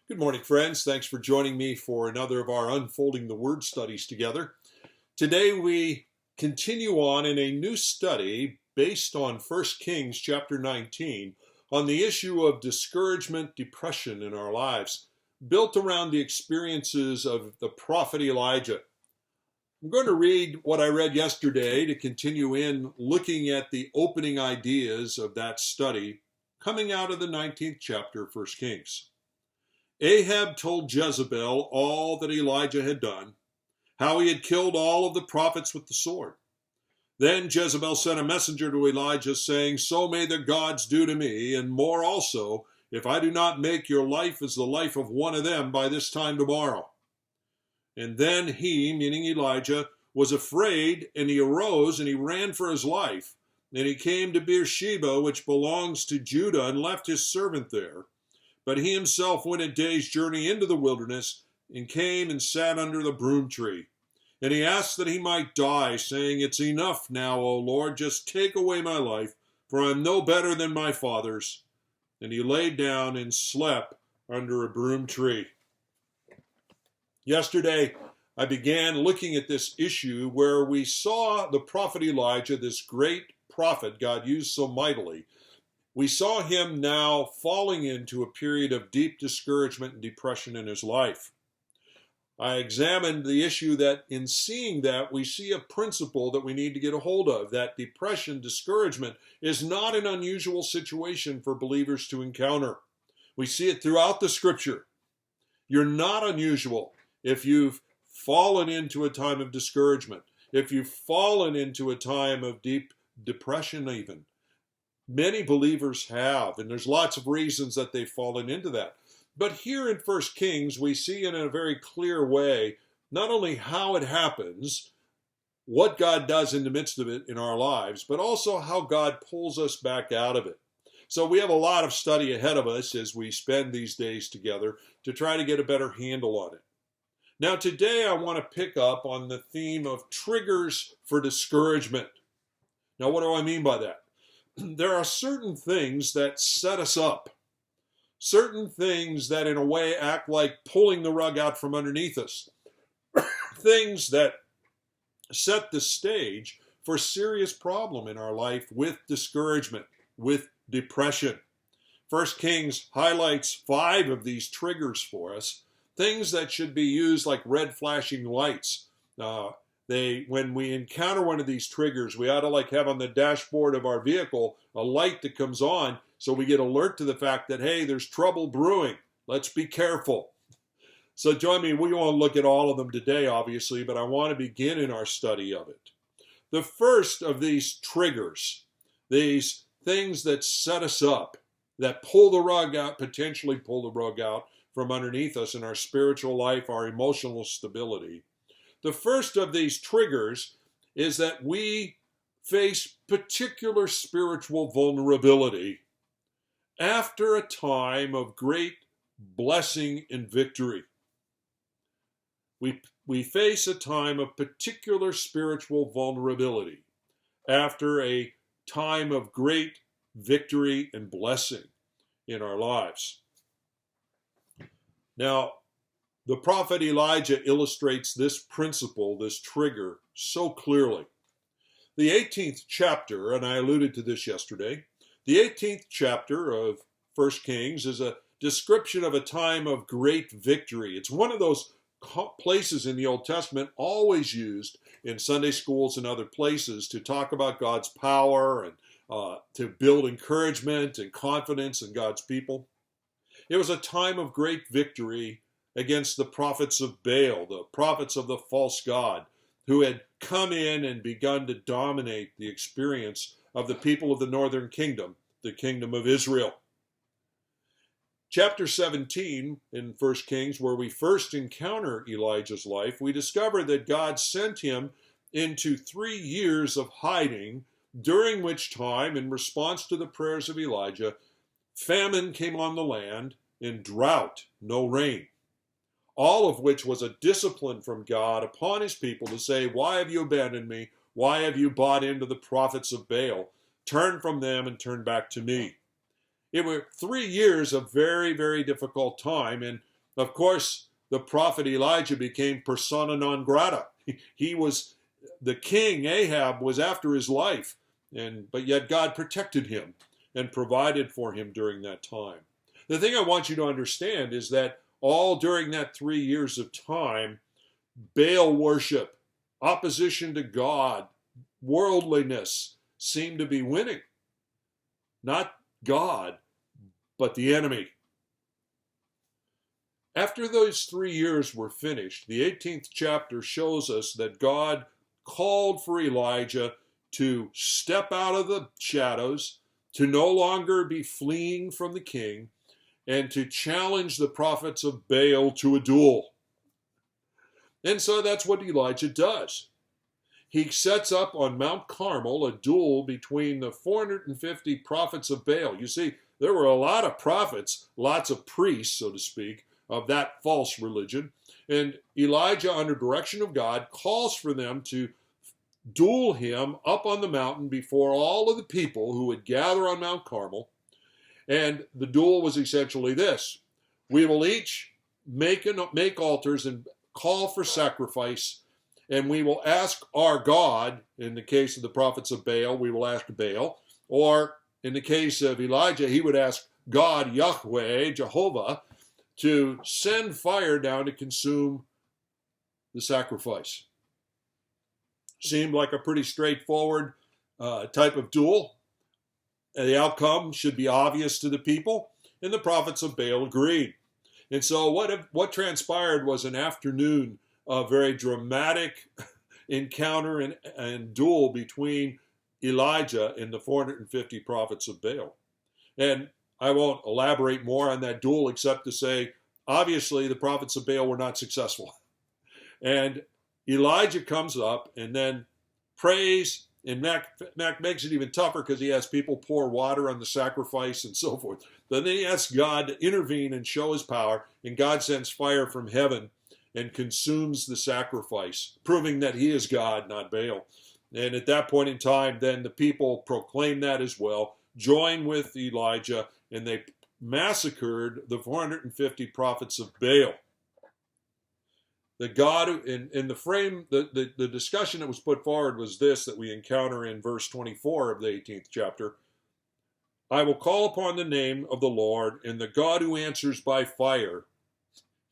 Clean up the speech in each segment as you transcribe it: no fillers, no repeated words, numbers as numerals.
Good morning, friends. Thanks for joining me for another of our Unfolding the Word studies together. Today we continue on in a new study based on 1 Kings chapter 19 on the issue of discouragement, depression in our lives, built around the experiences of the prophet Elijah. I'm going to read what I read yesterday to continue in looking at the opening ideas of that study coming out of the 19th chapter of 1 Kings. Ahab told Jezebel all that Elijah had done, how he had killed all of the prophets with the sword. Then Jezebel sent a messenger to Elijah, saying, "So may the gods do to me, and more also, if I do not make your life as the life of one of them by this time tomorrow." And then he, meaning Elijah, was afraid, and he arose and he ran for his life. And he came to Beersheba, which belongs to Judah, and left his servant there. But he himself went a day's journey into the wilderness, and came and sat under the broom tree. And he asked that he might die, saying, "It's enough now, O Lord, just take away my life, for I am no better than my fathers." And he lay down and slept under a broom tree. Yesterday, I began looking at this issue where we saw the prophet Elijah, this great prophet God used so mightily. We saw him now falling into a period of deep discouragement and depression in his life. I examined the issue that in seeing that, we see a principle that we need to get a hold of, that depression, discouragement is not an unusual situation for believers to encounter. We see it throughout the scripture. You're not unusual if you've fallen into a time of discouragement, if you've fallen into a time of deep depression even. Many believers have, and there's lots of reasons that they've fallen into that. But here in 1 Kings, we see in a very clear way not only how it happens, what God does in the midst of it in our lives, but also how God pulls us back out of it. So we have a lot of study ahead of us as we spend these days together to try to get a better handle on it. Now today I want to pick up on the theme of triggers for discouragement. Now what do I mean by that? There are certain things that set us up, certain things that in a way act like pulling the rug out from underneath us, things that set the stage for serious problem in our life with discouragement, with depression. 1 Kings highlights 5 of these triggers for us, things that should be used like red flashing lights. When we encounter one of these triggers, we ought to have on the dashboard of our vehicle a light that comes on so we get alert to the fact that, hey, there's trouble brewing. Let's be careful. So join me. We won't look at all of them today, obviously, but I want to begin in our study of it. The first of these triggers, these things that set us up, that pull the rug out, potentially pull the rug out from underneath us in our spiritual life, our emotional stability. The first of these triggers is that we face particular spiritual vulnerability after a time of great blessing and victory. We face a time of particular spiritual vulnerability after a time of great victory and blessing in our lives. Now, the prophet Elijah illustrates this principle, this trigger, so clearly. The 18th chapter, and I alluded to this yesterday, the 18th chapter of 1 Kings is a description of a time of great victory. It's one of those places in the Old Testament always used in Sunday schools and other places to talk about God's power and to build encouragement and confidence in God's people. It was a time of great victory against the prophets of Baal, the prophets of the false god, who had come in and begun to dominate the experience of the people of the northern kingdom, the kingdom of Israel. Chapter 17 in 1 Kings, where we first encounter Elijah's life, we discover that God sent him into 3 years of hiding, during which time, in response to the prayers of Elijah, famine came on the land and drought, no rain. All of which was a discipline from God upon his people to say, "Why have you abandoned me? Why have you bought into the prophets of Baal? Turn from them and turn back to me." It were 3 years of very, very difficult time, and Of course, the prophet Elijah became persona non grata. He was the king. Ahab was after his life, but yet God protected him and provided for him during that time. The thing I want you to understand is that all during that 3 years of time, Baal worship, opposition to God, worldliness seemed to be winning. Not God, but the enemy. After those 3 years were finished, the 18th chapter shows us that God called for Elijah to step out of the shadows, to no longer be fleeing from the king, and to challenge the prophets of Baal to a duel. And so that's what Elijah does. He sets up on Mount Carmel a duel between the 450 prophets of Baal. You see, there were a lot of prophets, lots of priests, so to speak, of that false religion. And Elijah, under direction of God, calls for them to duel him up on the mountain before all of the people who would gather on Mount Carmel. And the duel was essentially this: we will each make altars and call for sacrifice, and we will ask our God. In the case of the prophets of Baal, we will ask Baal, or in the case of Elijah, he would ask God, Yahweh, Jehovah, to send fire down to consume the sacrifice. Seemed like a pretty straightforward type of duel. The outcome should be obvious to the people, and the prophets of Baal agreed. And so what transpired was an afternoon of very dramatic encounter and duel between Elijah and the 450 prophets of Baal. And I won't elaborate more on that duel except to say, obviously, the prophets of Baal were not successful. And Elijah comes up and then prays, and Mac makes it even tougher because he has people pour water on the sacrifice and so forth. But then he asks God to intervene and show his power, and God sends fire from heaven and consumes the sacrifice, proving that he is God, not Baal. And at that point in time, then the people proclaim that as well, join with Elijah, and they massacred the 450 prophets of Baal. The God in the frame, the discussion that was put forward was this that we encounter in verse 24 of the 18th chapter. I will call upon the name of the Lord, and the God who answers by fire,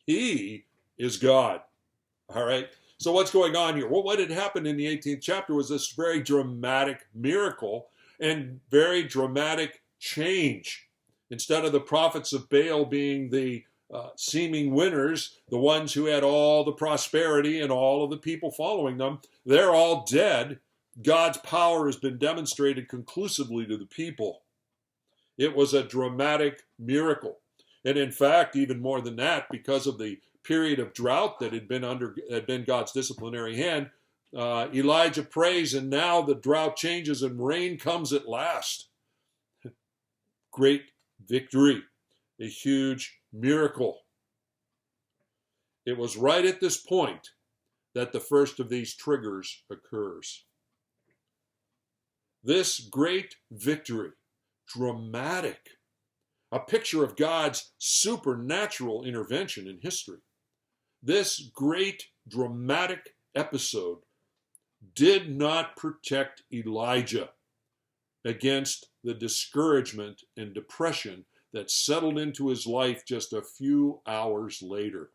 he is God. All right. So what's going on here? Well, what had happened in the 18th chapter was this very dramatic miracle and very dramatic change. Instead of the prophets of Baal being the seeming winners, the ones who had all the prosperity and all of the people following them, they're all dead. God's power has been demonstrated conclusively to the people. It was a dramatic miracle. And in fact, even more than that, because of the period of drought that had been God's disciplinary hand, Elijah prays, and now the drought changes and rain comes at last. Great victory, a huge miracle. It was right at this point that the first of these triggers occurs. This great victory, dramatic, a picture of God's supernatural intervention in history. This great dramatic episode did not protect Elijah against the discouragement and depression that settled into his life just a few hours later.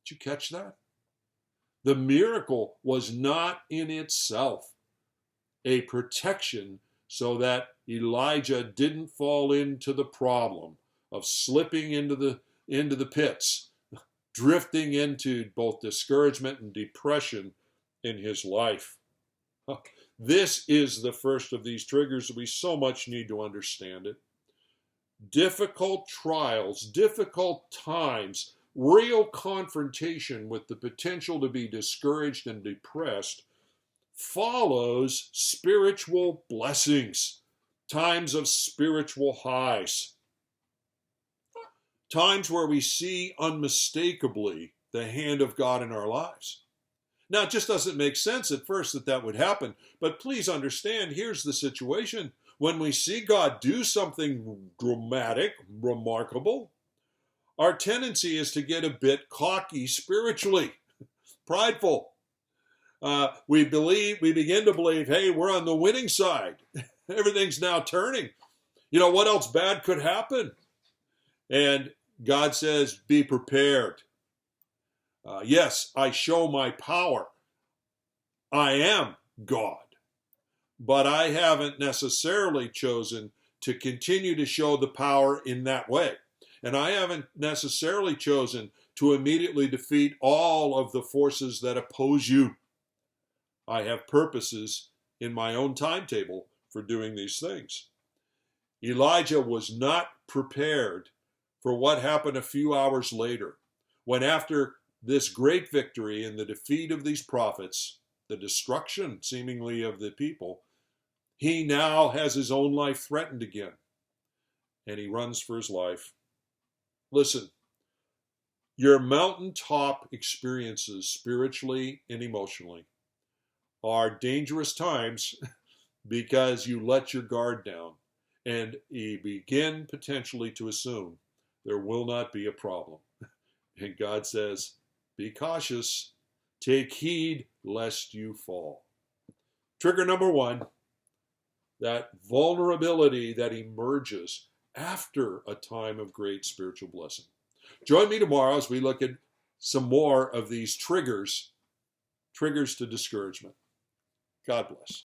Did you catch that? The miracle was not in itself a protection so that Elijah didn't fall into the problem of slipping into the pits, drifting into both discouragement and depression in his life. This is the first of these triggers. We so much need to understand it. Difficult trials, difficult times, real confrontation with the potential to be discouraged and depressed follows spiritual blessings, times of spiritual highs, times where we see unmistakably the hand of God in our lives. Now, it just doesn't make sense at first that would happen, but please understand, here's the situation. When we see God do something dramatic, remarkable, our tendency is to get a bit cocky spiritually, prideful. We begin to believe, hey, we're on the winning side. Everything's now turning. What else bad could happen? And God says, be prepared. Yes, I show my power. I am God. But I haven't necessarily chosen to continue to show the power in that way. And I haven't necessarily chosen to immediately defeat all of the forces that oppose you. I have purposes in my own timetable for doing these things. Elijah was not prepared for what happened a few hours later, when after this great victory and the defeat of these prophets, the destruction seemingly of the people, he now has his own life threatened again, and he runs for his life. Listen, your mountaintop experiences spiritually and emotionally are dangerous times because you let your guard down and you begin potentially to assume there will not be a problem. And God says, be cautious, take heed lest you fall. Trigger number one, that vulnerability that emerges after a time of great spiritual blessing. Join me tomorrow as we look at some more of these triggers to discouragement. God bless.